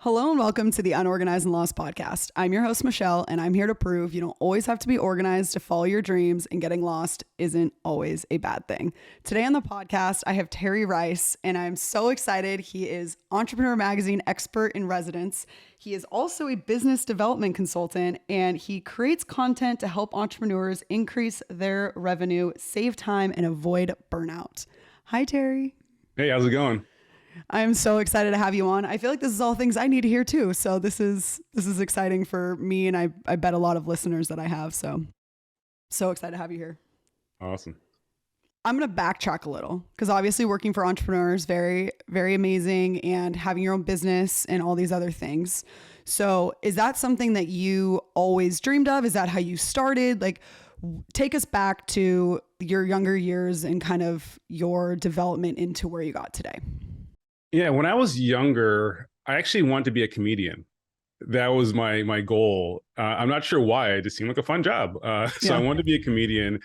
Hello and welcome to the Unorganized and Lost podcast. I'm your host, Michelle, and I'm here to prove you don't always have to be organized to follow your dreams, and getting lost isn't always a bad thing. Today on the podcast, I have Terry Rice, and I'm so excited. He is Entrepreneur Magazine expert in residence. He is also a business development consultant, and he creates content to help entrepreneurs increase their revenue, save time, and avoid burnout. Hi, Terry. Hey, how's it going? I'm so excited to have you on. I feel like this is all things I need to hear too. So this is exciting for me, and I bet a lot of listeners that I have. So excited to have you here. Awesome. I'm going to backtrack a little because obviously working for entrepreneurs, very, very amazing, and having your own business and all these other things. So is that something that you always dreamed of? Is that how you started? Like, take us back to your younger years and kind of your development into where you got today. Yeah, when I was younger, I actually wanted to be a comedian. That was my goal. I'm not sure why. It just seemed like a fun job. So I wanted to be a comedian.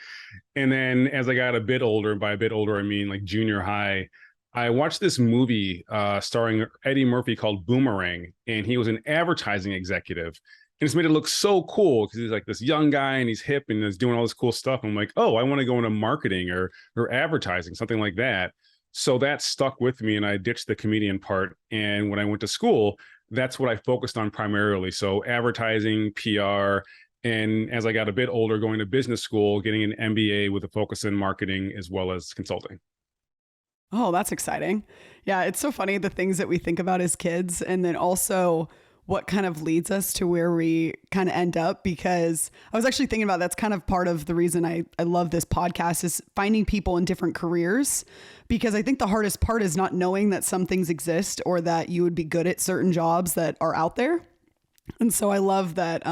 And then as I got a bit older, by a bit older, I mean like junior high, I watched this movie starring Eddie Murphy called Boomerang. And he was an advertising executive. And it's made it look so cool because he's like this young guy and he's hip and is doing all this cool stuff. I'm like, oh, I want to go into marketing or advertising, something like that. So that stuck with me, and I ditched the comedian part. And when I went to school, that's what I focused on primarily. So advertising, PR, and as I got a bit older, going to business school, getting an MBA with a focus in marketing as well as consulting. Oh, that's exciting. Yeah, it's so funny the things that we think about as kids, and then also what kind of leads us to where we kind of end up. Because I was actually thinking about that's kind of part of the reason I love this podcast is finding people in different careers. Because I think the hardest part is not knowing that some things exist or that you would be good at certain jobs that are out there. And so I love that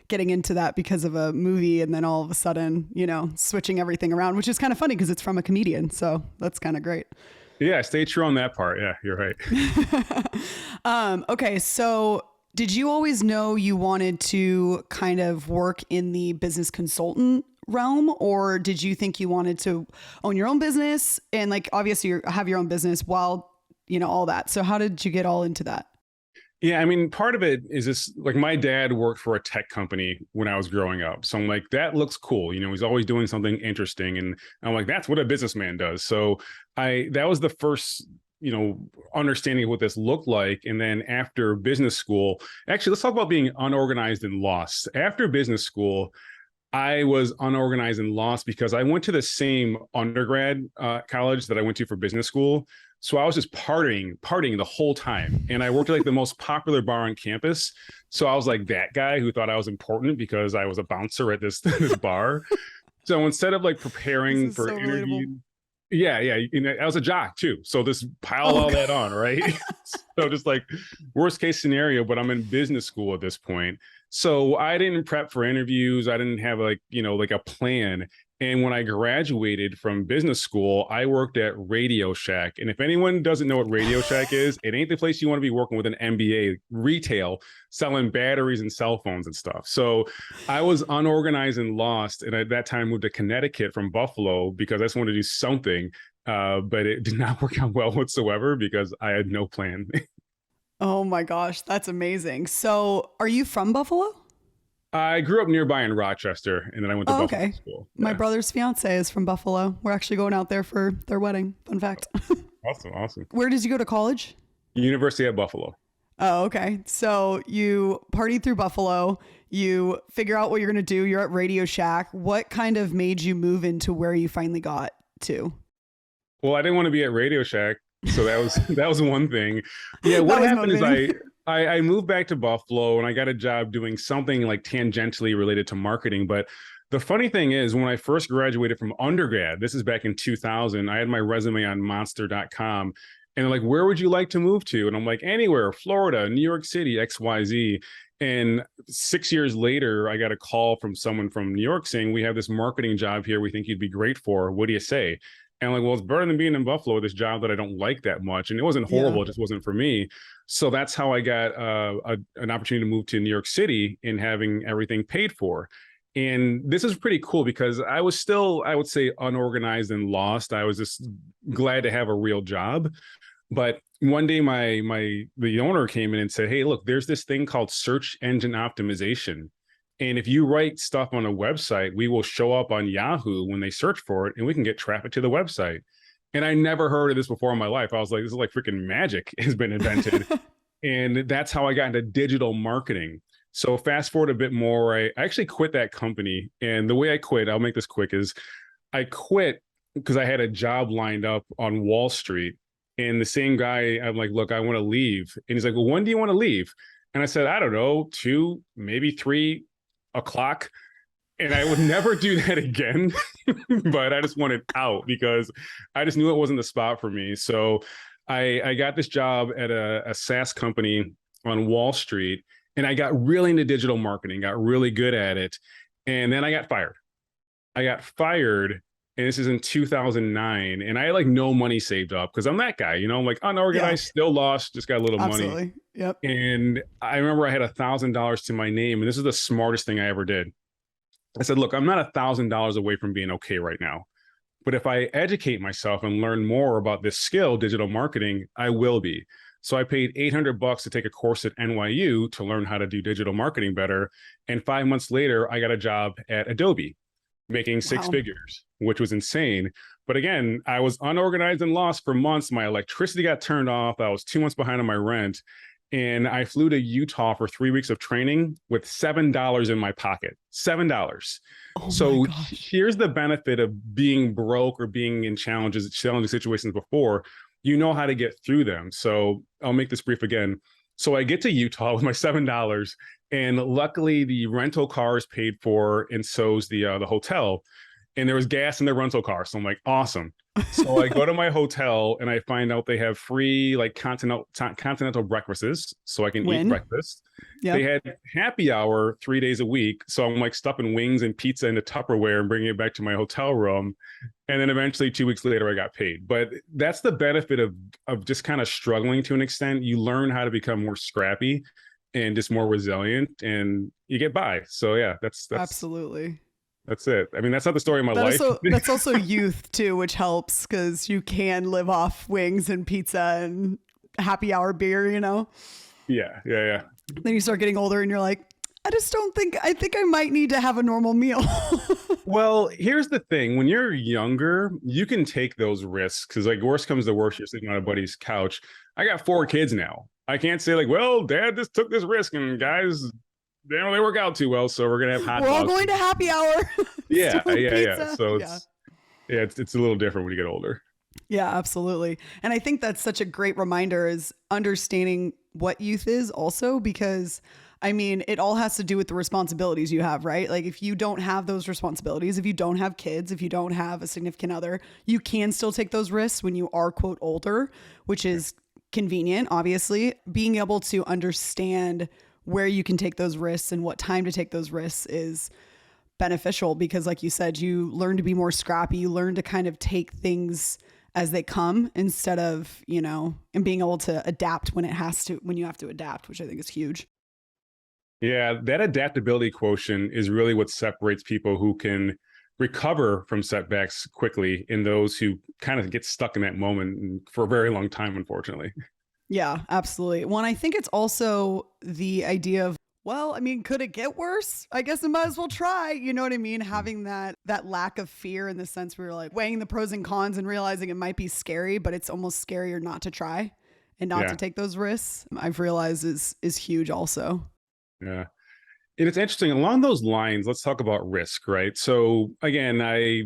getting into that because of a movie and then all of a sudden, switching everything around, which is kind of funny because it's from a comedian. So that's kind of great. Yeah, stay true on that part. Yeah, you're right. Okay, so did you always know you wanted to kind of work in the business consultant realm, or did you think you wanted to own your own business and like obviously you have your own business while all that? So how did you get all into that? Yeah, I mean, part of it is this, like my dad worked for a tech company when I was growing up. So I'm like, that looks cool. He's always doing something interesting. And I'm like, that's what a businessman does. So that was the first, understanding of what this looked like. And then after business school, actually, let's talk about being unorganized and lost. After business school, I was unorganized and lost because I went to the same undergrad college that I went to for business school. So I was just partying the whole time. And I worked at like the most popular bar on campus. So I was like that guy who thought I was important because I was a bouncer at this bar. So instead of like preparing for so interview, yeah. I was a jock too. So this pile all that on, right? So just like worst case scenario, but I'm in business school at this point. So I didn't prep for interviews. I didn't have like a plan. And when I graduated from business school, I worked at Radio Shack. And if anyone doesn't know what Radio Shack is, it ain't the place you want to be working with an MBA, retail, selling batteries and cell phones and stuff. So I was unorganized and lost. And at that time, I moved to Connecticut from Buffalo because I just wanted to do something. But it did not work out well whatsoever because I had no plan. Oh my gosh, that's amazing. So are you from Buffalo? I grew up nearby in Rochester, and then I went to Buffalo school. My brother's fiance is from Buffalo. We're actually going out there for their wedding. Fun fact. Awesome. Where did you go to college? University at Buffalo. Oh, okay. So you partied through Buffalo. You figure out what you're going to do. You're at Radio Shack. What kind of made you move into where you finally got to? Well, I didn't want to be at Radio Shack, so that was one thing. Yeah, what happened is I moved back to Buffalo and I got a job doing something like tangentially related to marketing. But the funny thing is, when I first graduated from undergrad, this is back in 2000, I had my resume on monster.com and they're like, where would you like to move to? And I'm like, anywhere, Florida, New York City, XYZ. And 6 years later, I got a call from someone from New York saying, we have this marketing job here we think you'd be great for. What do you say? And I'm like, well, it's better than being in Buffalo, this job that I don't like that much. And it wasn't horrible. It just wasn't for me. So that's how I got an opportunity to move to New York City and having everything paid for. And this is pretty cool because I was still, I would say, unorganized and lost. I was just glad to have a real job. But one day the owner came in and said, hey, look, there's this thing called search engine optimization. And if you write stuff on a website, we will show up on Yahoo when they search for it, and we can get traffic to the website. And I never heard of this before in my life. I was like, this is like freaking magic has been invented. And that's how I got into digital marketing. So fast forward a bit more, I actually quit that company. And the way I quit, I'll make this quick, is I quit because I had a job lined up on Wall Street. And the same guy, I'm like, look, I want to leave. And he's like, well, when do you want to leave? And I said, I don't know, 2, maybe 3 o'clock. And I would never do that again. But I just wanted out because I just knew it wasn't the spot for me. So I got this job at a SaaS company on Wall Street, and I got really into digital marketing, got really good at it. And then I got fired. And this is in 2009. And I had like no money saved up because I'm that guy, I'm like unorganized, still lost, just got a little money. Yep. And I remember I had $1,000 to my name. And this is the smartest thing I ever did. I said, look, I'm not $1,000 away from being okay right now. But if I educate myself and learn more about this skill, digital marketing, I will be. So I paid $800 to take a course at NYU to learn how to do digital marketing better. And 5 months later, I got a job at Adobe, making 6 figures, which was insane. But again, I was unorganized and lost for months. My electricity got turned off. I was 2 months behind on my rent. And I flew to Utah for 3 weeks of training with $7 in my pocket. $7. So here's the benefit of being broke or being in challenging situations before. You know how to get through them. So I'll make this brief again. So I get to Utah with my $7, and luckily the rental car is paid for, and so's the hotel. And there was gas in the rental car. So I'm like, awesome. So I go to my hotel and I find out they have free like continental breakfasts, so I can eat breakfast. Yep. They had happy hour 3 days a week. So I'm like stuffing wings and pizza into Tupperware and bringing it back to my hotel room. And then eventually 2 weeks later, I got paid. But that's the benefit of just kind of struggling to an extent. You learn how to become more scrappy and just more resilient, and you get by. So yeah, that's absolutely. That's it. I mean, that's not the story of my life. That's also youth too, which helps because you can live off wings and pizza and happy hour beer, Yeah. Then you start getting older and you're like, I think I might need to have a normal meal. Well, here's the thing. When you're younger, you can take those risks because like worst comes to worst, you're sitting on a buddy's couch. I got 4 kids now. I can't say like, well, dad just took this risk and guys, they don't really work out too well, so we're gonna have hot dogs. We're all going to happy hour. Yeah. So it's a little different when you get older. Yeah, absolutely. And I think that's such a great reminder, is understanding what youth is also, because I mean, it all has to do with the responsibilities you have, right? Like if you don't have those responsibilities, if you don't have kids, if you don't have a significant other, you can still take those risks when you are, quote, older, which is convenient, obviously. Being able to understand where you can take those risks and what time to take those risks is beneficial because, like you said, you learn to be more scrappy. You learn to kind of take things as they come instead of, and being able to adapt when you have to adapt, which I think is huge. Yeah, that adaptability quotient is really what separates people who can recover from setbacks quickly and those who kind of get stuck in that moment for a very long time, unfortunately. Yeah, absolutely. Well, and I think it's also the idea of, well, I mean, could it get worse? I guess I might as well try. You know what I mean? Having that lack of fear, in the sense where you're like weighing the pros and cons and realizing it might be scary, but it's almost scarier not to try and not to take those risks. I've realized is huge also. Yeah. And it's interesting. Along those lines, let's talk about risk, right? So again, I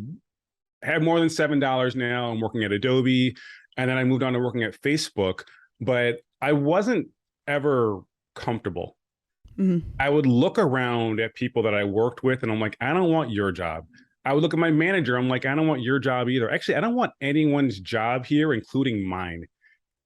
have more than $7 now. I'm working at Adobe, and then I moved on to working at Facebook, but I wasn't ever comfortable. Mm-hmm. I would look around at people that I worked with and I'm like, I don't want your job. I would look at my manager. I'm like, I don't want your job either. Actually, I don't want anyone's job here, including mine.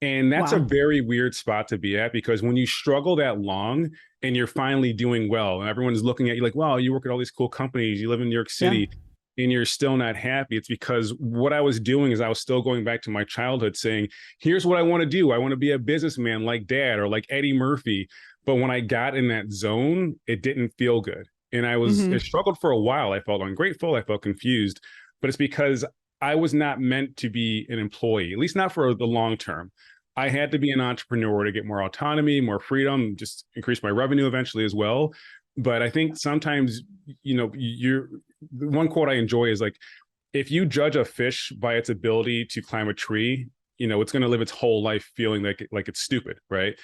And that's a very weird spot to be at, because when you struggle that long and you're finally doing well and everyone's looking at you like, wow, you work at all these cool companies, you live in New York City, and you're still not happy. It's because what I was doing is I was still going back to my childhood saying, here's what I want to do. I want to be a businessman like dad or like Eddie Murphy. But when I got in that zone, it didn't feel good. And I struggled for a while. I felt ungrateful. I felt confused, but it's because I was not meant to be an employee, at least not for the long term. I had to be an entrepreneur to get more autonomy, more freedom, just increase my revenue eventually as well. But I think sometimes, you're the one quote I enjoy is like, if you judge a fish by its ability to climb a tree, it's going to live its whole life feeling like it's stupid, right?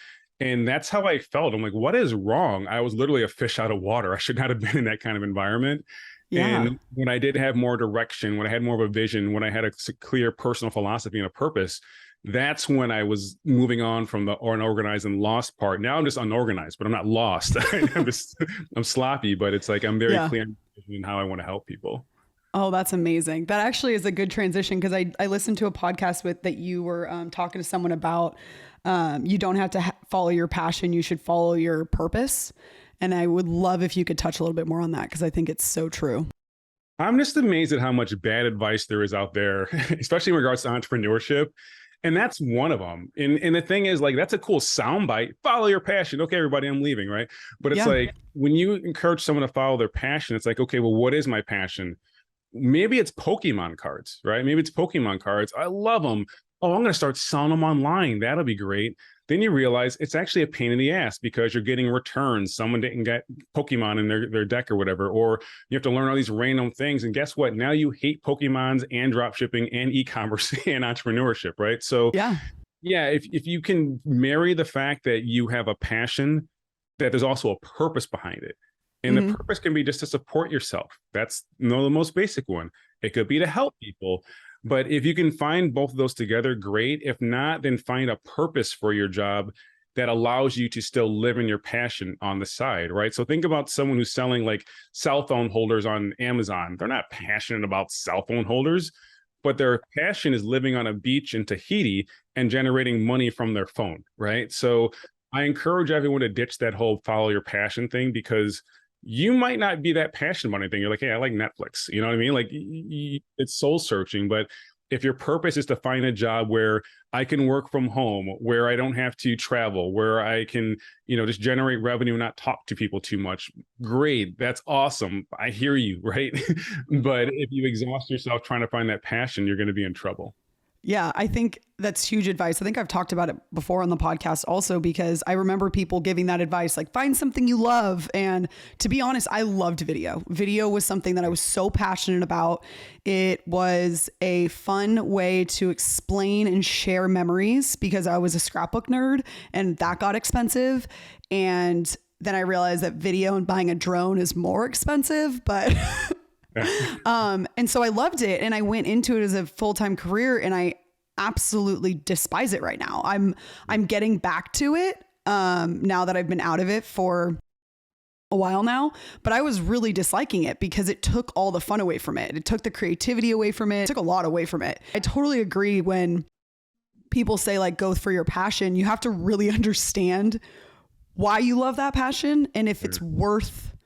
And that's how I felt. I'm like, what is wrong? I was literally a fish out of water. I should not have been in that kind of environment. Yeah. And when I did have more direction, when I had more of a vision, when I had a clear personal philosophy and a purpose, that's when I was moving on from the unorganized and lost part. Now I'm just unorganized, but I'm not lost. I'm sloppy, but it's like I'm very clear in how I want to help people. Oh, that's amazing. That actually is a good transition, because I listened to a podcast that you were talking to someone about. You don't have to follow your passion. You should follow your purpose. And I would love if you could touch a little bit more on that, because I think it's so true. I'm just amazed at how much bad advice there is out there, especially in regards to entrepreneurship. And that's one of them. And the thing is, like, that's a cool soundbite. Follow your passion. Okay, everybody, I'm leaving, right? But it's like, when you encourage someone to follow their passion, it's like, okay, well, what is my passion? Maybe it's Pokemon cards, right? Maybe it's Pokemon cards. I love them. Oh, I'm going to start selling them online. That'll be great. Then you realize it's actually a pain in the ass, because you're getting returns. Someone didn't get Pokemon in their deck or whatever, or you have to learn all these random things. And guess what? Now you hate Pokemons and drop shipping and e-commerce and entrepreneurship, right? So if you can marry the fact that you have a passion, that there's also a purpose behind it. And the purpose can be just to support yourself. That's the most basic one. It could be to help people. But if you can find both of those together, great. If not, then find a purpose for your job that allows you to still live in your passion on the side, right? So think about someone who's selling like cell phone holders on Amazon. They're not passionate about cell phone holders, but their passion is living on a beach in Tahiti and generating money from their phone, right? So I encourage everyone to ditch that whole follow your passion thing, because you might not be that passionate about anything. You're like, hey, I like Netflix. You know what I mean? Like, it's soul searching. But if your purpose is to find a job where I can work from home, where I don't have to travel, where I can, just generate revenue and not talk to people too much, great. That's awesome. I hear you, right? But if you exhaust yourself trying to find that passion, you're going to be in trouble. Yeah, I think that's huge advice. I think I've talked about it before on the podcast also, because I remember people giving that advice, like, find something you love. And to be honest, I loved video. Video was something that I was so passionate about. It was a fun way to explain and share memories, because I was a scrapbook nerd and that got expensive. And then I realized that video and buying a drone is more expensive, but and so I loved it, and I went into it as a full-time career, and I absolutely despise it right now. I'm getting back to it now that I've been out of it for a while now, but I was really disliking it because it took all the fun away from it. It took the creativity away from it. It took a lot away from it. I totally agree when people say, like, go for your passion. You have to really understand why you love that passion, and if it's worth,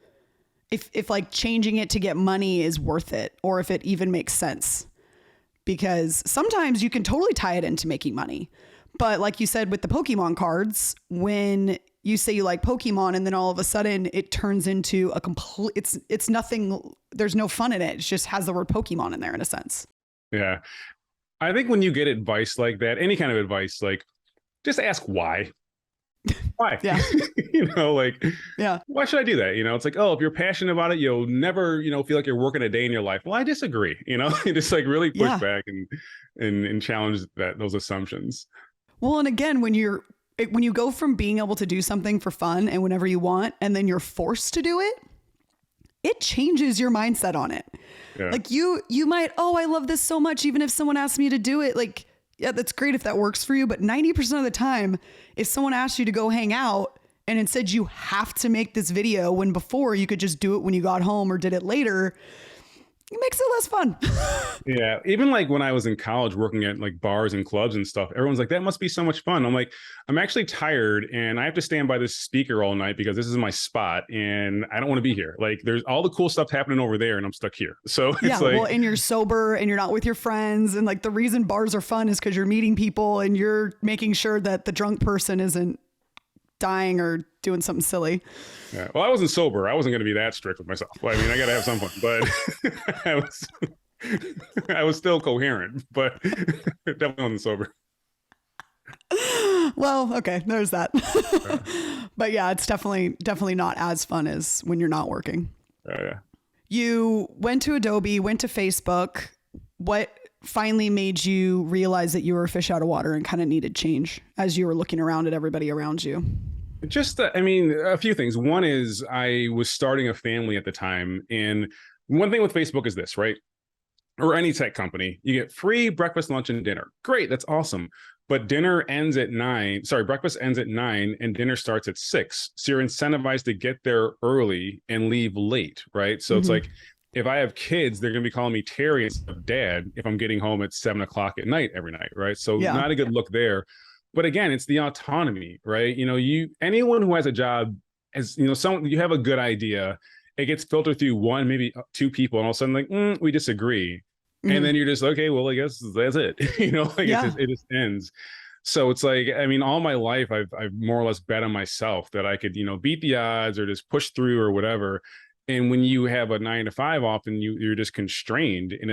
if like changing it to get money is worth it, or if it even makes sense. Because sometimes you can totally tie it into making money. But like you said, with the Pokemon cards, when you say you like Pokemon and then all of a sudden it turns into a complete, it's nothing, there's no fun in it. It just has the word Pokemon in there in a sense. Yeah. I think when you get advice like that, any kind of advice, like, just ask why. Why? Yeah. Why should I do that? It's like, oh, if you're passionate about it, you'll never, feel like you're working a day in your life. Well, I disagree. Just like really push back and challenge those assumptions. Well, and again, when you go from being able to do something for fun and whenever you want, and then you're forced to do it, it changes your mindset on it. Yeah. Like you might, oh, I love this so much. Even if someone asks me to do it, like, yeah, that's great if that works for you. But 90% of the time, if someone asks you to go hang out and instead you have to make this video when before you could just do it when you got home or did it later, it makes it less fun. Yeah. Even like when I was in college working at like bars and clubs and stuff, everyone's like, that must be so much fun. I'm like, I'm actually tired and I have to stand by this speaker all night because this is my spot and I don't want to be here. Like there's all the cool stuff happening over there and I'm stuck here. So it's and you're sober and you're not with your friends. And like the reason bars are fun is because you're meeting people and you're making sure that the drunk person isn't dying or doing something silly. Yeah. Well, I wasn't sober. I wasn't going to be that strict with myself. Well, I mean, I got to have some fun, but I was still coherent, but definitely wasn't sober. Well, okay, there's that. Uh, But yeah, it's definitely not as fun as when you're not working. yeah. You went to Adobe, went to Facebook. What finally made you realize that you were a fish out of water and kind of needed change as you were looking around at everybody around you? Just, I mean, a few things. One is I was starting a family at the time. And one thing with Facebook is this, right? Or any tech company, you get free breakfast, lunch, and dinner. Great. That's awesome. But dinner ends at 9. Sorry, breakfast ends at 9 and dinner starts at 6. So you're incentivized to get there early and leave late, right? So it's like, if I have kids, they're going to be calling me Terry instead of Dad if I'm getting home at 7 o'clock at night every night, right? So not a good look there. But again, it's the autonomy, right? Anyone who has a job, as you have a good idea, it gets filtered through one, maybe two people, and all of a sudden, like, we disagree. And then you're just, okay, well, I guess that's it. It just ends. So it's like, I mean, all my life, I've more or less bet on myself that I could, beat the odds or just push through or whatever. And when you have a 9 to 5, often you're just constrained, and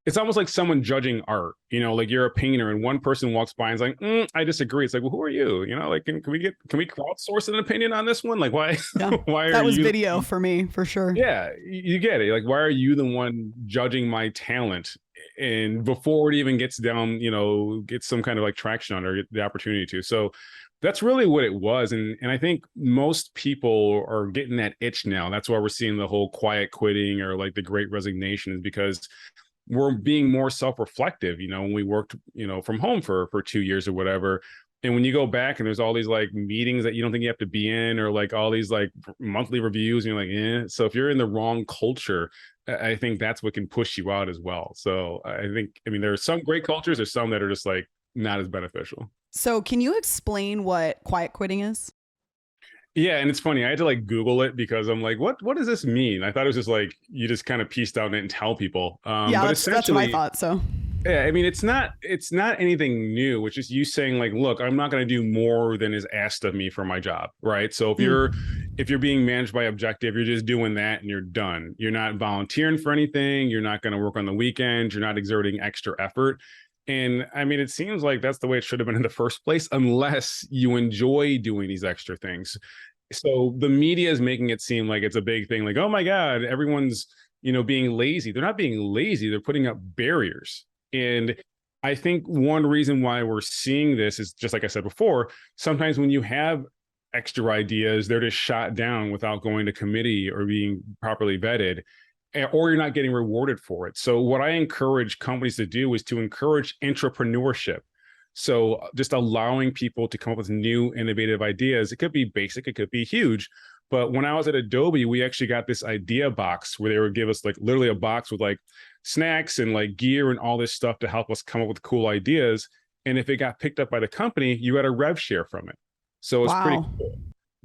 it's almost like someone judging art, like you're a painter and one person walks by and is like, I disagree. It's like, well, who are you? Like, can we crowdsource an opinion on this one? Like, why, why that are was you video for me, for sure. Yeah. You get it. Like, why are you the one judging my talent? And before it even gets down, gets some kind of like traction on or get the opportunity to. So that's really what it was. And I think most people are getting that itch now. That's why we're seeing the whole quiet quitting or like the great resignation, is because we're being more self-reflective, when we worked, from home for 2 years or whatever. And when you go back and there's all these like meetings that you don't think you have to be in, or like all these like monthly reviews, and you're like, So if you're in the wrong culture, I think that's what can push you out as well. So I mean, there are some great cultures, there's some that are just like not as beneficial. So can you explain what quiet quitting is? Yeah, and it's funny. I had to like Google it because I'm like, what does this mean? I thought it was just like you just kind of pieced out and tell people. But that's what I thought. So yeah, I mean, it's not anything new. It's just you saying like, look, I'm not going to do more than is asked of me for my job, right? So if you're being managed by objective, you're just doing that and you're done. You're not volunteering for anything. You're not going to work on the weekends. You're not exerting extra effort. And I mean, it seems like that's the way it should have been in the first place, unless you enjoy doing these extra things. So the media is making it seem like it's a big thing, like, oh my God, everyone's, being lazy. They're not being lazy. They're putting up barriers. And I think one reason why we're seeing this is, just like I said before, sometimes when you have extra ideas, they're just shot down without going to committee or being properly vetted, or you're not getting rewarded for it. So what I encourage companies to do is to encourage entrepreneurship. So just allowing people to come up with new innovative ideas. It could be basic, it could be huge. But when I was at Adobe, we actually got this idea box where they would give us like literally a box with like snacks and like gear and all this stuff to help us come up with cool ideas. And if it got picked up by the company, you got a rev share from it. So it's pretty cool.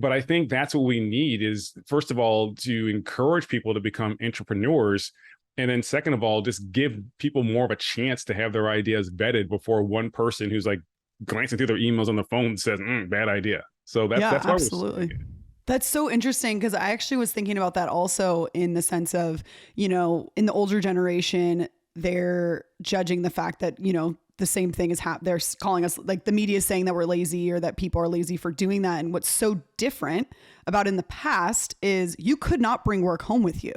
But I think that's what we need is, first of all, to encourage people to become entrepreneurs. And then second of all, just give people more of a chance to have their ideas vetted before one person who's like glancing through their emails on the phone says, bad idea. So that's why absolutely. That's so interesting, because I actually was thinking about that also, in the sense of, in the older generation, they're judging the fact that, the same thing is they're calling us, like the media is saying that we're lazy or that people are lazy for doing that. And what's so different about in the past is you could not bring work home with you.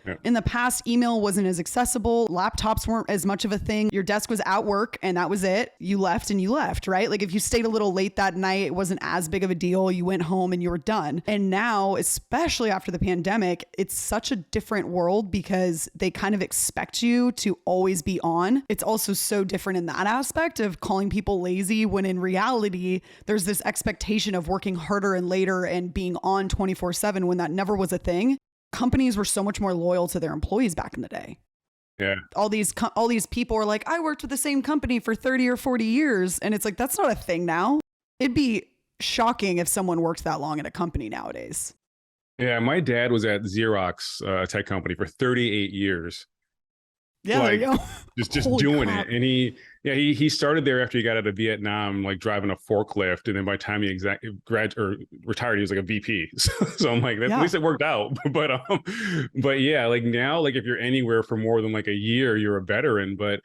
Yeah. In the past, email wasn't as accessible. Laptops weren't as much of a thing. Your desk was at work and that was it. You left, right? Like if you stayed a little late that night, it wasn't as big of a deal. You went home and you were done. And now, especially after the pandemic, it's such a different world because they kind of expect you to always be on. It's also so different in that aspect of calling people lazy, when in reality, there's this expectation of working harder and later and being on 24/7 when that never was a thing. Companies were so much more loyal to their employees back in the day. Yeah. All these people are like, I worked with the same company for 30 or 40 years. And it's like, that's not a thing now. It'd be shocking if someone worked that long at a company nowadays. Yeah. My dad was at Xerox, a tech company, for 38 years. Yeah, like, there you go. Just doing crap. It. And he started there after he got out of Vietnam, like driving a forklift. And then by the time he retired, he was like a VP. So I'm like, at least it worked out. But yeah, like now, like if you're anywhere for more than like a year, you're a veteran. But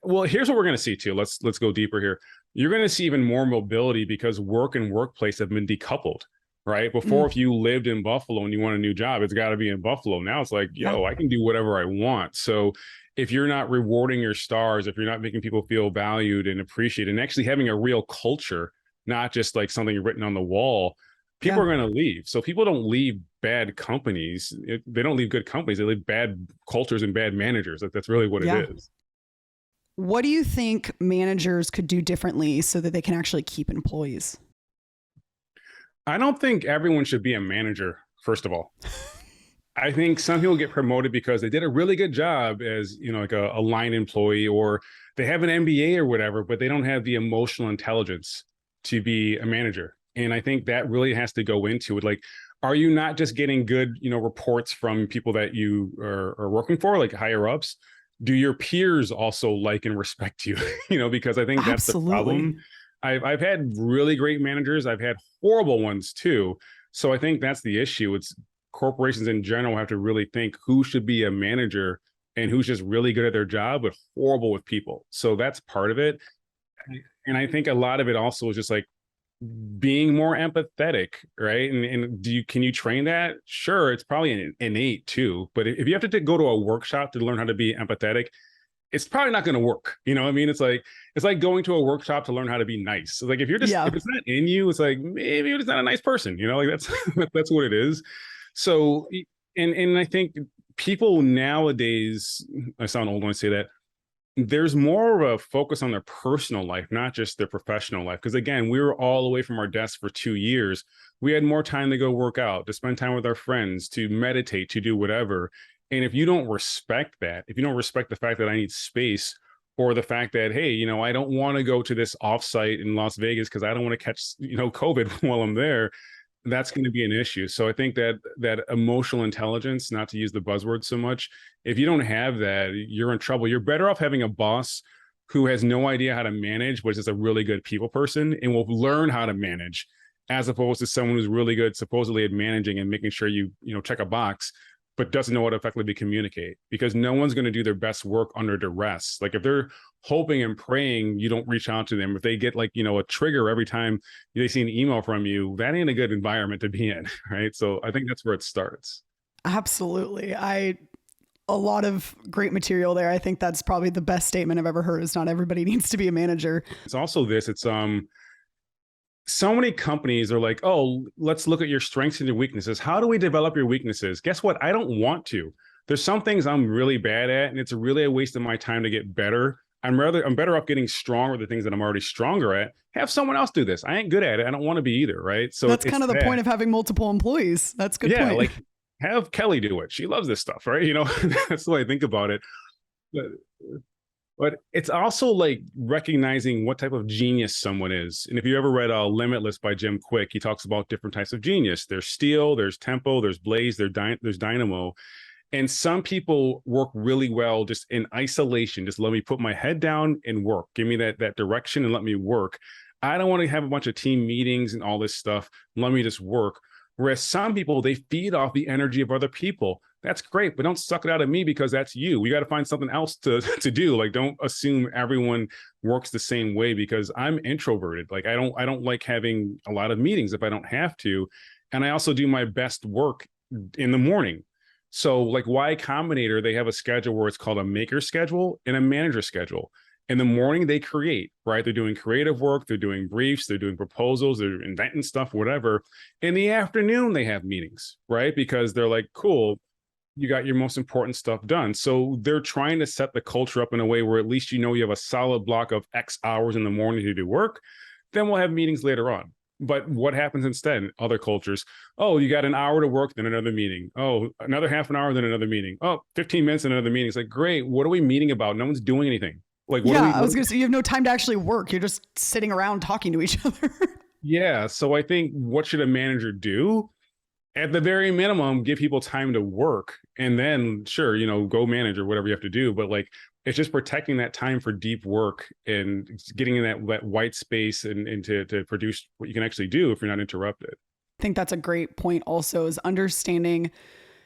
well, here's what we're going to see too. Let's go deeper here. you're going to see even more mobility because work and workplace have been decoupled, right? Before, Mm, if you lived in Buffalo and you want a new job, it's got to be in Buffalo. Now it's like, yeah. yo, I can do whatever I want. So if you're not rewarding your stars, if you're not making people feel valued and appreciated and actually having a real culture, not just like something written on the wall, people Yeah. are going to leave. So people don't leave bad companies. They don't leave good companies. They leave bad cultures and bad managers. That's really what it Yeah. is. What do you think managers could do differently so that they can actually keep employees? I don't think everyone should be a manager, first of all. I think some people get promoted because they did a really good job as, like a line employee, or they have an MBA or whatever, but they don't have the emotional intelligence to be a manager. And I think that really has to go into it. Like, are you not just getting good, reports from people that you are working for, like higher ups? Do your peers also like and respect you? Because I think that's the Absolutely. problem. I've had really great managers. I've had horrible ones too. So I think that's the issue. It's corporations in general have to really think who should be a manager and who's just really good at their job but horrible with people. So that's part of it. And I think a lot of it also is just like being more empathetic, right? And can you train that? Sure, it's probably innate too. But if you have to go to a workshop to learn how to be empathetic, it's probably not going to work. You know what I mean? It's like going to a workshop to learn how to be nice. So like if Yeah. it's not in you, it's like maybe you're just not a nice person. Like that's that's what it is. So and I think people nowadays, I sound old when I say that, there's more of a focus on their personal life, not just their professional life. Because again, we were all away from our desks for 2 years. We had more time to go work out, to spend time with our friends, to meditate, to do whatever. And if you don't respect that, if you don't respect the fact that I need space, or the fact that, hey, I don't want to go to this offsite in Las Vegas because I don't want to catch, COVID while I'm there, that's going to be an issue. So I think that emotional intelligence, not to use the buzzword so much, if you don't have that, you're in trouble. You're better off having a boss who has no idea how to manage, but is a really good people person and will learn how to manage, as opposed to someone who's really good supposedly at managing and making sure you check a box, but doesn't know how to effectively communicate, because no one's going to do their best work under duress. Like if they're hoping and praying you don't reach out to them, if they get like, a trigger every time they see an email from you, that ain't a good environment to be in. Right. So I think that's where it starts. Absolutely. A lot of great material there. I think that's probably the best statement I've ever heard, is not everybody needs to be a manager. It's also it's so many companies are like, oh, let's look at your strengths and your weaknesses. How do we develop your weaknesses? Guess what? I don't want to. There's some things I'm really bad at, and it's really a waste of my time to get better. I'm better off getting stronger at the things that I'm already stronger at. Have someone else do this. I ain't good at it. I don't want to be either, right? So That's it's kind of the that. point of having multiple employees. That's a good point. Like have Kelly do it. She loves this stuff, right? That's the way I think about it. But, but it's also like recognizing what type of genius someone is. And if you ever read Limitless by Jim Kwik, he talks about different types of genius. There's steel, there's tempo, there's blaze, there's dynamo. And some people work really well just in isolation. Just let me put my head down and work. Give me that direction and let me work. I don't want to have a bunch of team meetings and all this stuff. Let me just work. Whereas some people, they feed off the energy of other people. That's great, but don't suck it out of me because that's you. We got to find something else to do. Like, don't assume everyone works the same way, because I'm introverted. Like, I don't like having a lot of meetings if I don't have to. And I also do my best work in the morning. So like Y Combinator, they have a schedule where it's called a maker schedule and a manager schedule. In the morning, they create, right? They're doing creative work, they're doing briefs, they're doing proposals, they're inventing stuff, whatever. In the afternoon, they have meetings, right? Because they're like, cool, you got your most important stuff done. So they're trying to set the culture up in a way where at least you have a solid block of X hours in the morning to do work. Then we'll have meetings later on. But what happens instead in other cultures? Oh, you got an hour to work, then another meeting. Oh, another half an hour, then another meeting. Oh, 15 minutes, then another meeting. It's like, great. What are we meeting about? No one's doing anything. Like, what I was going to say, you have no time to actually work. You're just sitting around talking to each other. Yeah. So I think, what should a manager do? At the very minimum, give people time to work, and then sure, go manage or whatever you have to do. But like, it's just protecting that time for deep work and getting in that white space and to produce what you can actually do if you're not interrupted. I think that's a great point also, is understanding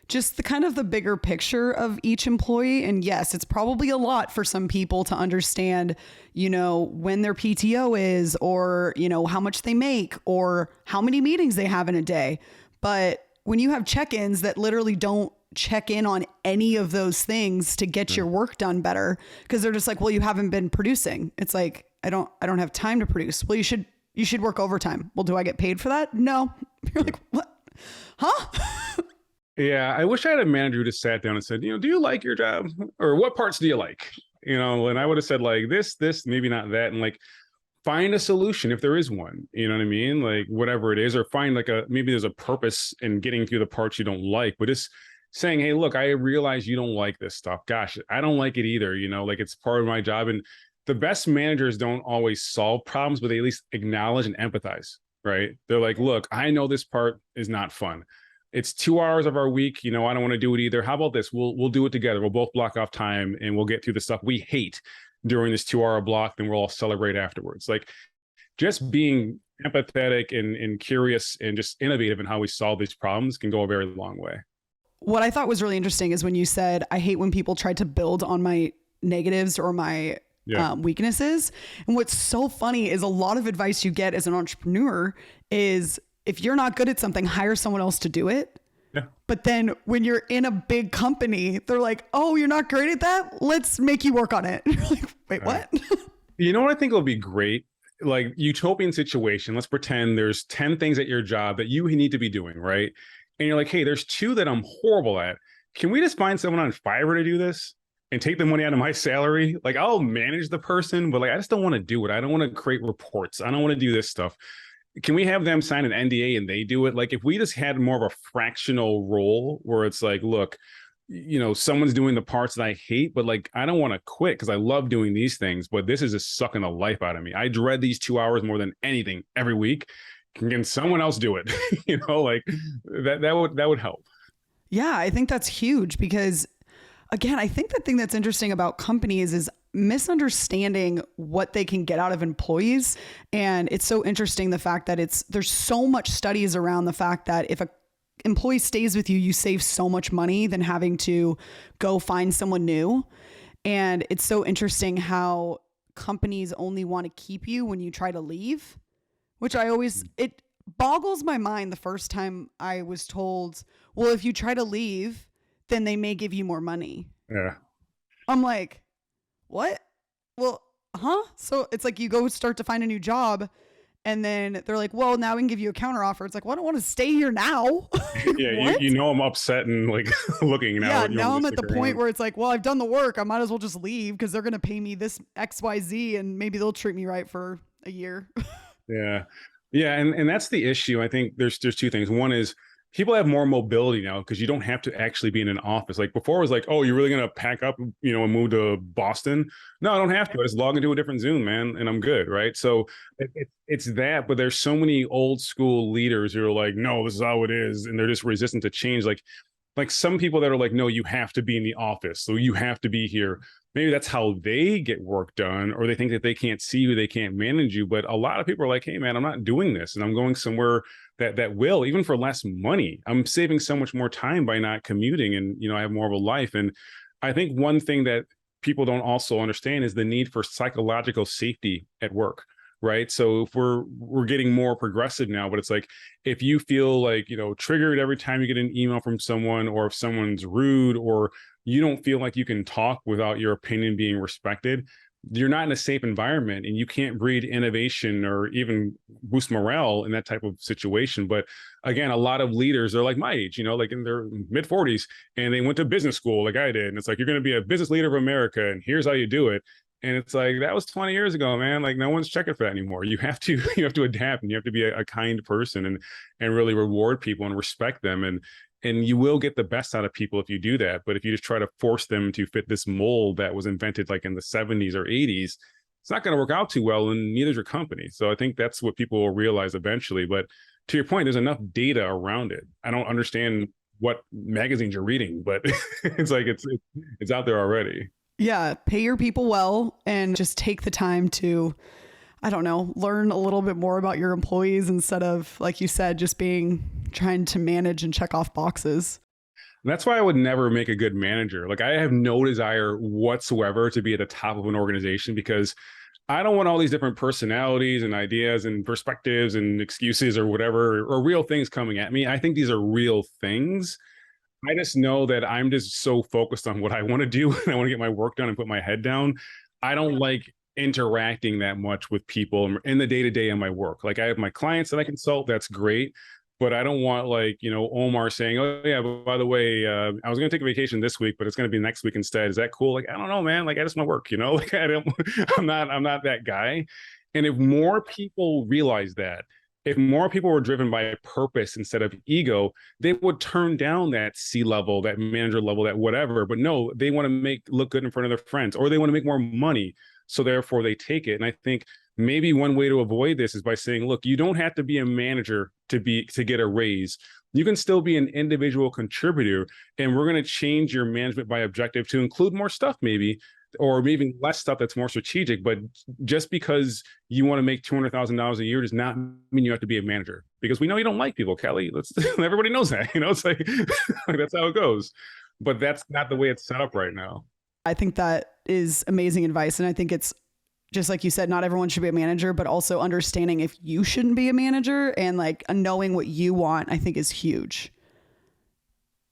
just the kind of the bigger picture of each employee. And yes, it's probably a lot for some people to understand, when their PTO is, or, how much they make, or how many meetings they have in a day. But when you have check-ins that literally don't check in on any of those things to get your work done better, because they're just like, well, you haven't been producing. It's like, I don't have time to produce. Well, you should work overtime. Well, do I get paid for that? No. You're like, what? Huh? Yeah, I wish I had a manager who just sat down and said, do you like your job? Or what parts do you like? And I would have said like this, maybe not that. And like, find a solution if there is one, you know what I mean? Like whatever it is, or find like maybe there's a purpose in getting through the parts you don't like, but just saying, hey, look, I realize you don't like this stuff. Gosh, I don't like it either. Like it's part of my job. And the best managers don't always solve problems, but they at least acknowledge and empathize, right? They're like, look, I know this part is not fun. It's 2 hours of our week. I don't want to do it either. How about this? We'll do it together. We'll both block off time and we'll get through the stuff we hate during this 2-hour block. Then we'll all celebrate afterwards. Like just being empathetic and curious and just innovative in how we solve these problems can go a very long way. What I thought was really interesting is when you said, I hate when people try to build on my negatives or my weaknesses. And what's so funny is a lot of advice you get as an entrepreneur is, if you're not good at something, hire someone else to do it. Yeah. But then when you're in a big company, they're like, oh, you're not great at that? Let's make you work on it. You're like, wait, what? You know what I think will be great? Like utopian situation. Let's pretend there's 10 things at your job that you need to be doing, right? And you're like, hey, there's 2 that I'm horrible at. Can we just find someone on Fiverr to do this and take the money out of my salary? Like I'll manage the person, but like, I just don't want to do it. I don't want to create reports. I don't want to do this stuff. Can we have them sign an NDA and they do it? Like if we just had more of a fractional role where it's like, look, someone's doing the parts that I hate, but like, I don't want to quit because I love doing these things, but this is just sucking the life out of me. I dread these 2 hours more than anything every week. Can someone else do it? Like that would help. Yeah, I think that's huge because again, I think the thing that's interesting about companies is misunderstanding what they can get out of employees. And it's so interesting, the fact that there's so much studies around the fact that if a employee stays with you, you save so much money than having to go find someone new. And it's so interesting how companies only want to keep you when you try to leave, which it boggles my mind the first time I was told, well, if you try to leave, then they may give you more money. Yeah. I'm like, what? Well, so it's like you go start to find a new job and then they're like, well, now we can give you a counter offer. It's like, well, I don't want to stay here now. Yeah. I'm upset and like looking now. Yeah. Now I'm at the point where it's like, well, I've done the work. I might as well just leave because they're going to pay me this XYZ and maybe they'll treat me right for a year. Yeah. Yeah. And that's the issue. I think there's 2 things. One is people have more mobility now because you don't have to actually be in an office. Like before it was like, oh, you're really going to pack up, and move to Boston? No, I don't have to. I just log into a different Zoom, man, and I'm good, right? So it's that, but there's so many old school leaders who are like, no, this is how it is. And they're just resistant to change. Like some people that are like, no, you have to be in the office. So you have to be here. Maybe that's how they get work done, or they think that they can't see you, they can't manage you. But a lot of people are like, hey, man, I'm not doing this. And I'm going somewhere that will, even for less money. I'm saving so much more time by not commuting, and I have more of a life. And I think one thing that people don't also understand is the need for psychological safety at work, right? So if we're getting more progressive now, but it's like, if you feel like, triggered every time you get an email from someone, or if someone's rude, or you don't feel like you can talk without your opinion being respected, you're not in a safe environment, and you can't breed innovation or even boost morale in that type of situation. But again, a lot of leaders are like my age, like in their mid 40s, and they went to business school like I did. And it's like, you're going to be a business leader of America, and here's how you do it. And it's like, that was 20 years ago, man. Like no one's checking for that anymore. You have to adapt, and you have to be a kind person and really reward people and respect them. And you will get the best out of people if you do that. But if you just try to force them to fit this mold that was invented like in the 70s or 80s, it's not going to work out too well, and neither is your company. So I think that's what people will realize eventually. But to your point, there's enough data around it. I don't understand what magazines you're reading, but it's like it's out there already. Yeah. Pay your people well and just take the time to, I don't know, learn a little bit more about your employees instead of, like you said, just trying to manage and check off boxes. And that's why I would never make a good manager. Like I have no desire whatsoever to be at the top of an organization because I don't want all these different personalities and ideas and perspectives and excuses or whatever, or real things coming at me. I think these are real things. I just know that I'm just so focused on what I want to do and I want to get my work done and put my head down. I don't like interacting that much with people in the day-to-day of my work. Like I have my clients that I consult, that's great. But I don't want like, Omar saying, oh yeah, but by the way, I was going to take a vacation this week, but it's going to be next week instead. Is that cool? Like, I don't know, man. Like I just want to work, like I'm not that guy. And if more people realize that, if more people were driven by purpose instead of ego, they would turn down that C-level, that manager level, that whatever. But no, they want to look good in front of their friends, or they want to make more money. So therefore they take it. And I think maybe one way to avoid this is by saying, look, you don't have to be a manager to get a raise. You can still be an individual contributor, and we're going to change your management by objective to include more stuff maybe, or maybe less stuff that's more strategic. But just because you want to make $200,000 a year does not mean you have to be a manager, because we know you don't like people, Kelly. Everybody knows that, it's like, that's how it goes. But that's not the way it's set up right now. I think that is amazing advice. And I think it's just like you said, not everyone should be a manager, but also understanding if you shouldn't be a manager and like knowing what you want, I think is huge.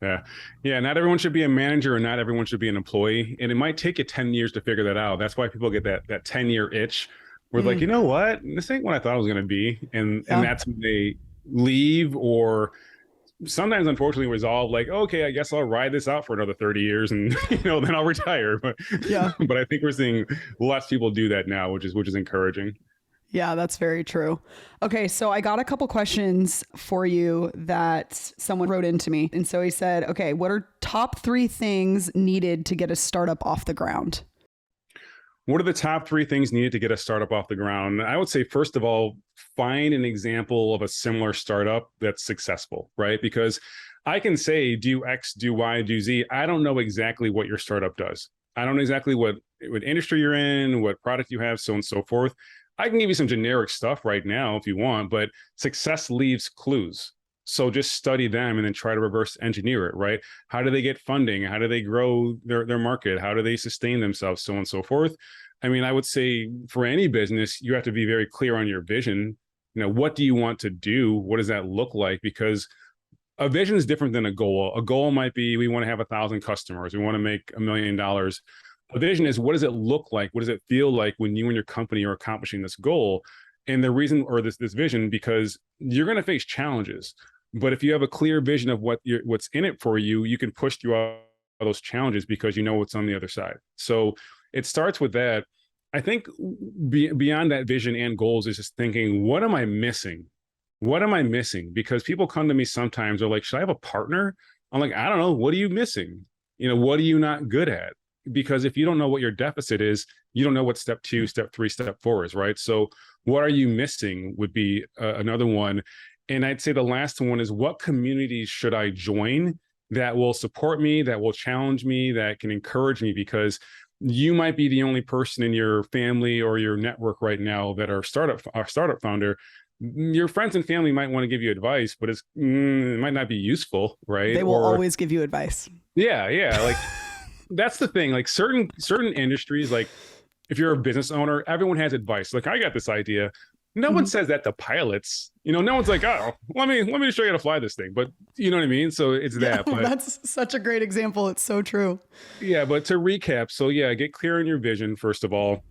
Yeah. Yeah. Not everyone should be a manager, and not everyone should be an employee. And it might take you 10 years to figure that out. That's why people get that 10-year itch where like, you know what, this ain't what I thought it was going to be. And that's when they leave, or sometimes unfortunately resolve like, okay, I guess I'll ride this out for another 30 years and then I'll retire. But but I think we're seeing lots of people do that now, which is encouraging. Yeah, that's very true. Okay, so I got a couple questions for you that someone wrote into me. And so he said, okay, what are top 3 things needed to get a startup off the ground? What are the top 3 things needed to get a startup off the ground? I would say, first of all, find an example of a similar startup that's successful, right? Because I can say, do X, do Y, do Z. I don't know exactly what your startup does. I don't know exactly what industry you're in, what product you have, so on and so forth. I can give you some generic stuff right now if you want, but success leaves clues. So just study them and then try to reverse engineer it, right? How do they get funding? How do they grow their market? How do they sustain themselves? So on and so forth. I mean, I would say for any business, you have to be very clear on your vision. What do you want to do? What does that look like? Because a vision is different than a goal. A goal might be, we want to have 1,000 customers. We want to make $1 million. A vision is, what does it look like? What does it feel like when you and your company are accomplishing this goal? And the reason, or this vision, because you're going to face challenges. But if you have a clear vision of what's in it for you, you can push through all those challenges because you know what's on the other side. So it starts with that. I think beyond that vision and goals is just thinking, what am I missing? What am I missing? Because people come to me sometimes, they're like, should I have a partner? I'm like, I don't know. What are you missing? What are you not good at? Because if you don't know what your deficit is, you don't know what step 2, step 3, step 4 is, right? So what are you missing would be another one. And I'd say the last one is, what communities should I join that will support me, that will challenge me, that can encourage me? Because you might be the only person in your family or your network right now that are startup founder. Your friends and family might want to give you advice, but it might not be useful, right? They will always give you advice. Yeah. Like that's the thing. Like certain industries, like if you're a business owner, everyone has advice. Like, I got this idea. No one says that to pilots. No one's like, oh, let me show you how to fly this thing. But you know what I mean? So it's that. But that's such a great example. It's so true. Yeah. But to recap, so yeah, get clear on your vision, first of all.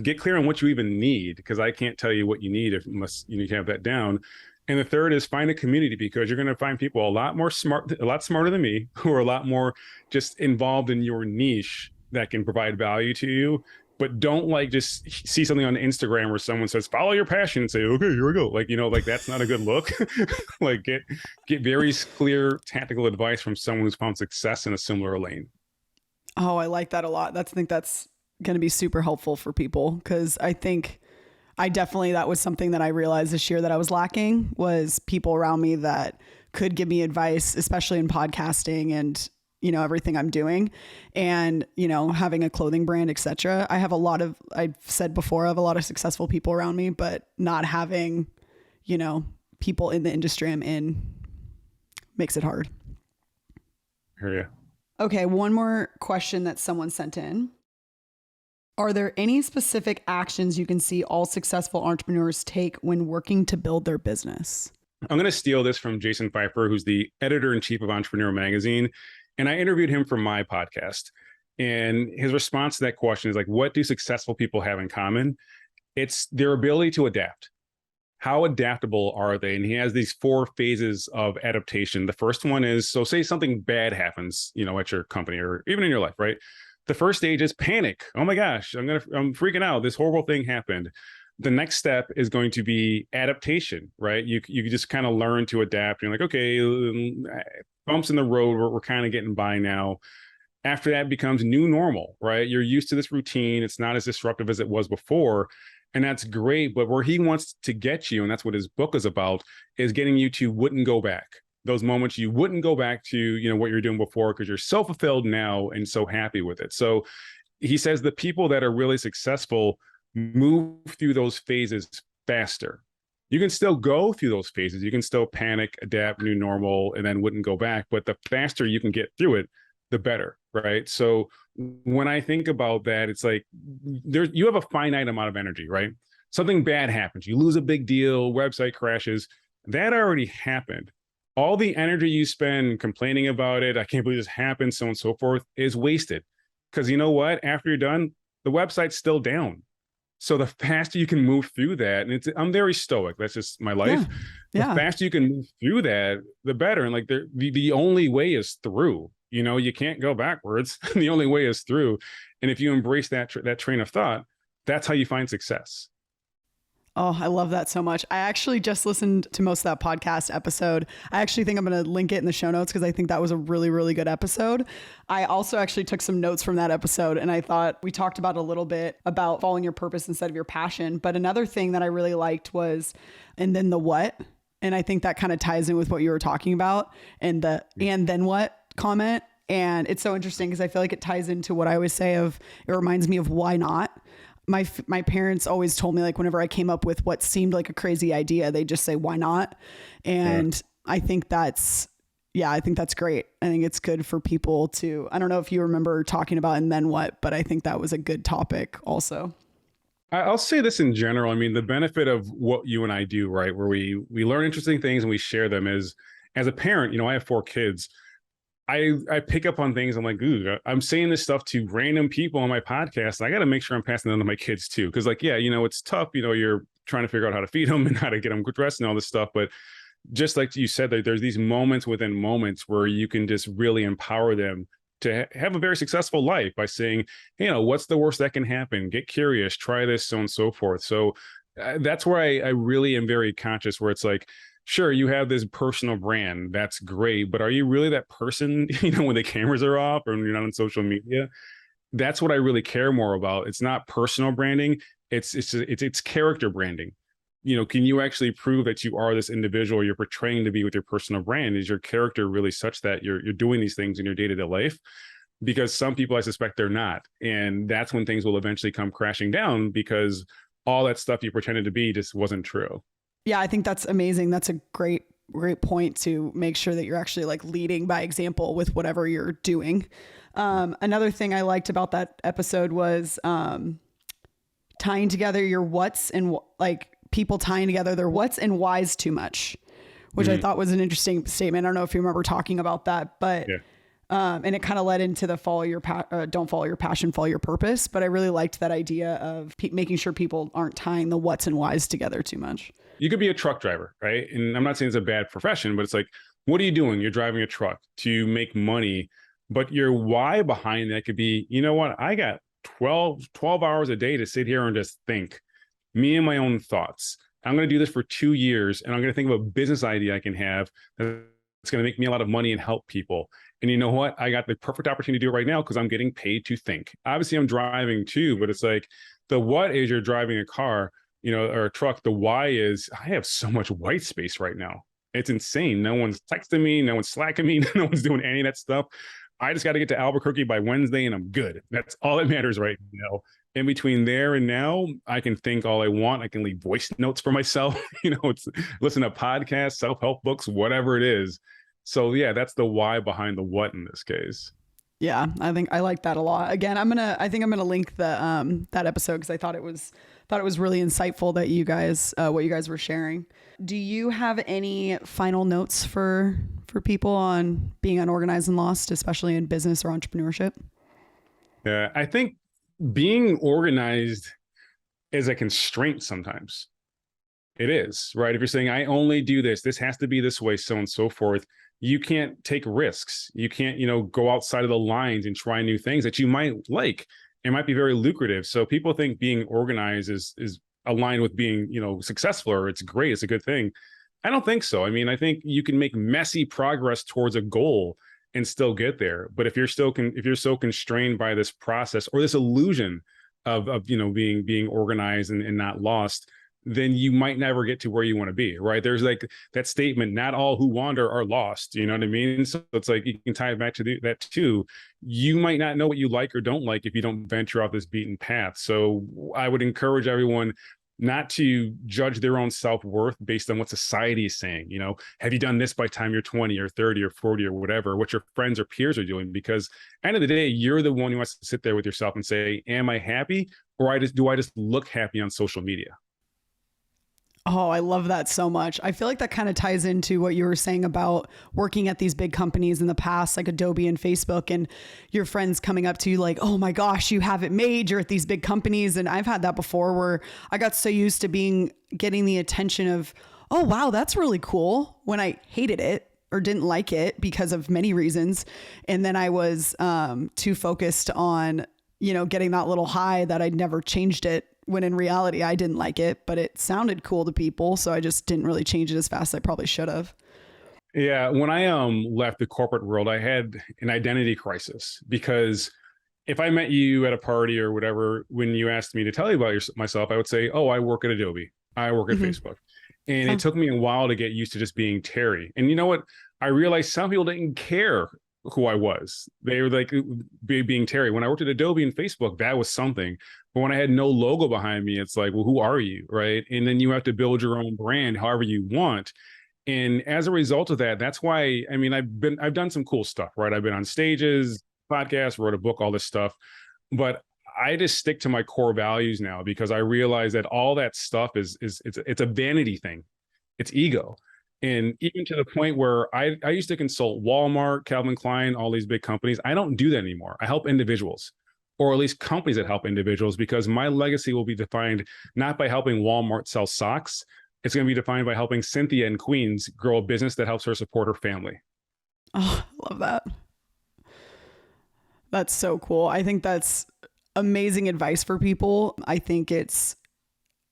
Get clear on what you even need, because I can't tell you what you need unless you need to have that down. And the third is find a community, because you're going to find people a lot smarter than me, who are a lot more just involved in your niche that can provide value to you. But don't like just see something on Instagram where someone says, follow your passion, and say, okay, here we go. Like that's not a good look. Like get very clear tactical advice from someone who's found success in a similar lane. Oh, I like that a lot. I think that's going to be super helpful for people, because I think that was something that I realized this year that I was lacking, was people around me that could give me advice, especially in podcasting and everything I'm doing, and having a clothing brand, etc. I've said before, I have a lot of successful people around me, but not having people in the industry I'm in makes it hard. Hear ya. Okay, one more question that someone sent in. Are there any specific actions you can see all successful entrepreneurs take when working to build their business? I'm going to steal this from Jason Feifer, who's the editor-in-chief of Entrepreneur Magazine. And I interviewed him for my podcast. And his response to that question is like, what do successful people have in common? It's their ability to adapt. How adaptable are they? And he has these 4 phases of adaptation. The first one is, so say something bad happens, at your company or even in your life, right? The first stage is panic. Oh my gosh, I'm freaking out. This horrible thing happened. The next step is going to be adaptation, right? You just kind of learn to adapt. You're like, okay, bumps in the road, we're kind of getting by now. After that becomes new normal, right? You're used to this routine. It's not as disruptive as it was before. And that's great. But where he wants to get you, and that's what his book is about, is getting you to wouldn't go back. Those moments you wouldn't go back to, what you're doing before because you're so fulfilled now and so happy with it. So he says the people that are really successful move through those phases faster. You can still go through those phases. You can still panic, adapt, new normal, and then wouldn't go back. But the faster you can get through it, the better, right? So when I think about that, it's like you have a finite amount of energy, right? Something bad happens. You lose a big deal, website crashes. That already happened. All the energy you spend complaining about it, I can't believe this happened, so on and so forth, is wasted. Because you know what? After you're done, the website's still down. So the faster you can move through that, and I'm very stoic. That's just my life. Yeah. The faster you can move through that, the better. And like the only way is through. You can't go backwards. The only way is through. And if you embrace that train of thought, that's how you find success. Oh, I love that so much. I actually just listened to most of that podcast episode. I actually think I'm going to link it in the show notes because I think that was a really, really good episode. I also actually took some notes from that episode, and I thought we talked about a little bit about following your purpose instead of your passion. But another thing that I really liked was, and then the what. And I think that kind of ties in with what you were talking about and and then what comment. And it's so interesting because I feel like it ties into what I always say it reminds me of why not. My parents always told me, like, whenever I came up with what seemed like a crazy idea, they just say, why not? And I think that's great. I think it's good for people to, I don't know if you remember talking about and then what, but I think that was a good topic also. I'll say this in general. I mean, the benefit of what you and I do, right, where we learn interesting things and we share them is, as a parent, I have 4 kids. I pick up on things. I'm like, ooh, I'm saying this stuff to random people on my podcast. I got to make sure I'm passing it on to my kids too. Cause like, yeah, it's tough. You're trying to figure out how to feed them and how to get them dressed and all this stuff. But just like you said, there's these moments within moments where you can just really empower them to have a very successful life by saying, hey, what's the worst that can happen? Get curious, try this, so on and so forth. So that's where I really am very conscious, where it's like, sure, you have this personal brand. That's great. But are you really that person, when the cameras are off or when you're not on social media? That's what I really care more about. It's not personal branding. It's character branding. Can you actually prove that you are this individual you're portraying to be with your personal brand? Is your character really such that you're doing these things in your day-to-day life? Because some people, I suspect, they're not. And that's when things will eventually come crashing down because all that stuff you pretended to be just wasn't true. Yeah, I think that's amazing. That's a great point to make sure that you're actually like leading by example with whatever you're doing. Another thing I liked about that episode was tying together your what's and people tying together their what's and why's too much, which I thought was an interesting statement. I don't know if you remember talking about that, but and it kind of led into the don't follow your passion, follow your purpose. But I really liked that idea of making sure people aren't tying the what's and why's together too much. You could be a truck driver, right? And I'm not saying it's a bad profession, but it's like, what are you doing? You're driving a truck to make money, but your why behind that could be, you know what? I got 12 hours a day to sit here and just think, me and my own thoughts. I'm going to do this for 2 years, and I'm going to think of a business idea I can have that's going to make me a lot of money and help people. And you know what? I got the perfect opportunity to do it right now because I'm getting paid to think. Obviously, I'm driving too, but it's like the what is you're driving a car, or a truck. The why is I have so much white space right now. It's insane. No one's texting me. No one's slacking me. No one's doing any of that stuff. I just got to get to Albuquerque by Wednesday and I'm good. That's all that matters right now. In between there and now, I can think all I want. I can leave voice notes for myself, it's listen to podcasts, self-help books, whatever it is. So yeah, that's the why behind the what in this case. Yeah, I think I like that a lot. Again, I think I'm gonna link the that episode because I thought it was really insightful that you guys what you guys were sharing. Do you have any final notes for people on being unorganized and lost, especially in business or entrepreneurship? Yeah, I think being organized is a constraint sometimes. It is, right? If you're saying, I only do this, this has to be this way, so on and so forth, you can't take risks. You can't, go outside of the lines and try new things that you might like. It might be very lucrative. So people think being organized is aligned with being, successful, or it's great, it's a good thing. I don't think so. I mean, I think you can make messy progress towards a goal and still get there. But if you're so constrained by this process or this illusion of being organized and not lost, then you might never get to where you want to be, right? There's like that statement, not all who wander are lost, you know what I mean? So it's like, you can tie it back to that too. You might not know what you like or don't like if you don't venture off this beaten path. So I would encourage everyone not to judge their own self-worth based on what society is saying. Have you done this by the time you're 20 or 30 or 40 or whatever, what your friends or peers are doing? Because end of the day, you're the one who has to sit there with yourself and say, am I happy? Or do I just look happy on social media? Oh, I love that so much. I feel like that kind of ties into what you were saying about working at these big companies in the past, like Adobe and Facebook, and your friends coming up to you like, oh my gosh, you have it made. You're at these big companies. And I've had that before where I got so used to getting the attention of, oh, wow, that's really cool, when I hated it or didn't like it because of many reasons. And then I was too focused on, getting that little high that I'd never changed it, when in reality, I didn't like it, but it sounded cool to people. So I just didn't really change it as fast as I probably should have. Yeah. When I left the corporate world, I had an identity crisis, because if I met you at a party or whatever, when you asked me to tell you about myself, I would say, oh, I work at Adobe. I work at Facebook. And it took me a while to get used to just being Terry. And you know what? I realized some people didn't care who I was. They were like being Terry. When I worked at Adobe and Facebook, that was something. But when I had no logo behind me, it's like, well, who are you? Right. And then you have to build your own brand however you want. And as a result of that, that's why, I mean, I've done some cool stuff, right? I've been on stages, podcasts, wrote a book, all this stuff. But I just stick to my core values now, because I realize that all that stuff it's a vanity thing. It's ego. And even to the point where I used to consult Walmart, Calvin Klein, all these big companies. I don't do that anymore. I help individuals, or at least companies that help individuals, because my legacy will be defined not by helping Walmart sell socks. It's going to be defined by helping Cynthia in Queens grow a business that helps her support her family. Oh, I love that. That's so cool. I think that's amazing advice for people. I think it's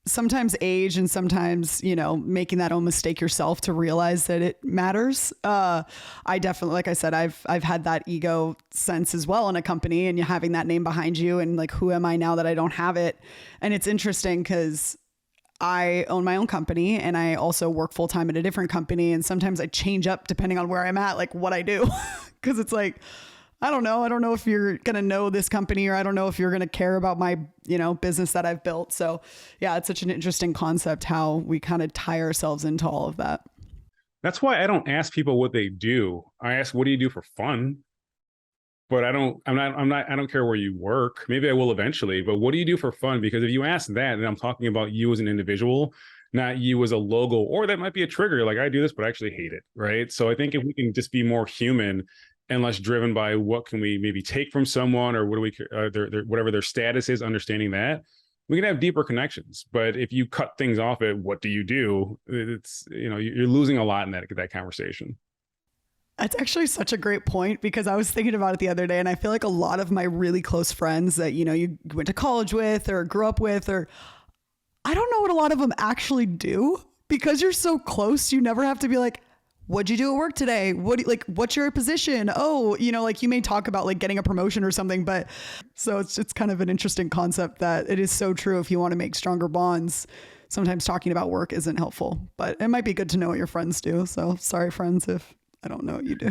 sometimes age and sometimes, making that own mistake yourself to realize that it matters. I definitely, like I said, I've had that ego sense as well in a company, and you having that name behind you and like, who am I now that I don't have it? And it's interesting because I own my own company and I also work full time at a different company. And sometimes I change up depending on where I'm at, like what I do. Cause it's like, I don't know. I don't know if you're going to know this company, or I don't know if you're going to care about my, business that I've built. So yeah, it's such an interesting concept how we kind of tie ourselves into all of that. That's why I don't ask people what they do. I ask, what do you do for fun? But I don't care where you work. Maybe I will eventually, but what do you do for fun? Because if you ask that, then I'm talking about you as an individual, not you as a logo, or that might be a trigger. Like, I do this, but I actually hate it. Right. So I think if we can just be more human and less driven by what can we maybe take from someone, or what do we, whatever their status is, understanding that, we can have deeper connections. But if you cut things off at what do you do, it's, you're losing a lot in that conversation. That's actually such a great point, because I was thinking about it the other day, and I feel like a lot of my really close friends that, you went to college with or grew up with, or I don't know what a lot of them actually do, because you're so close. You never have to be like, what'd you do at work today? What's your position? Oh, like you may talk about like getting a promotion or something, but so it's kind of an interesting concept that it is so true. If you want to make stronger bonds, sometimes talking about work isn't helpful, but it might be good to know what your friends do. So sorry, friends, if I don't know what you do.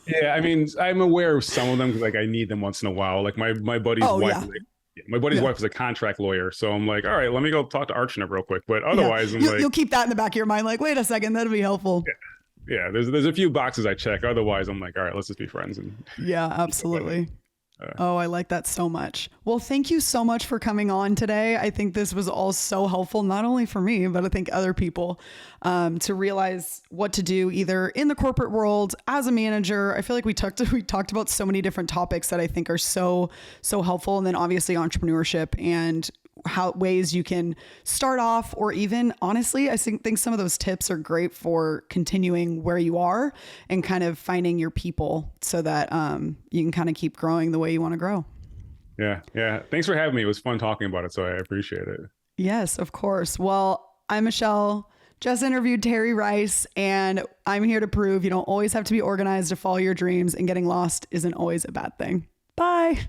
Yeah. I mean, I'm aware of some of them, because like I need them once in a while. Like my buddy's wife. Yeah. My buddy's wife is a contract lawyer. So I'm like, all right, let me go talk to Archana real quick. But otherwise, I'm you'll keep that in the back of your mind. Like, wait a second, that'll be helpful. Yeah. Yeah, there's a few boxes I check. Otherwise, I'm like, all right, let's just be friends. And Yeah, absolutely. Oh, I like that so much. Well, thank you so much for coming on today. I think this was all so helpful, not only for me, but I think other people to realize what to do either in the corporate world as a manager. I feel like we talked about so many different topics that I think are so helpful. And then obviously entrepreneurship and how ways you can start off, or even honestly, I think some of those tips are great for continuing where you are and kind of finding your people so that you can kind of keep growing the way you want to grow. Yeah. Thanks for having me. It was fun talking about it, so I appreciate it. Yes, of course. Well, I'm Michelle. Just interviewed Terry Rice, and I'm here to prove you don't always have to be organized to follow your dreams, and getting lost isn't always a bad thing. Bye.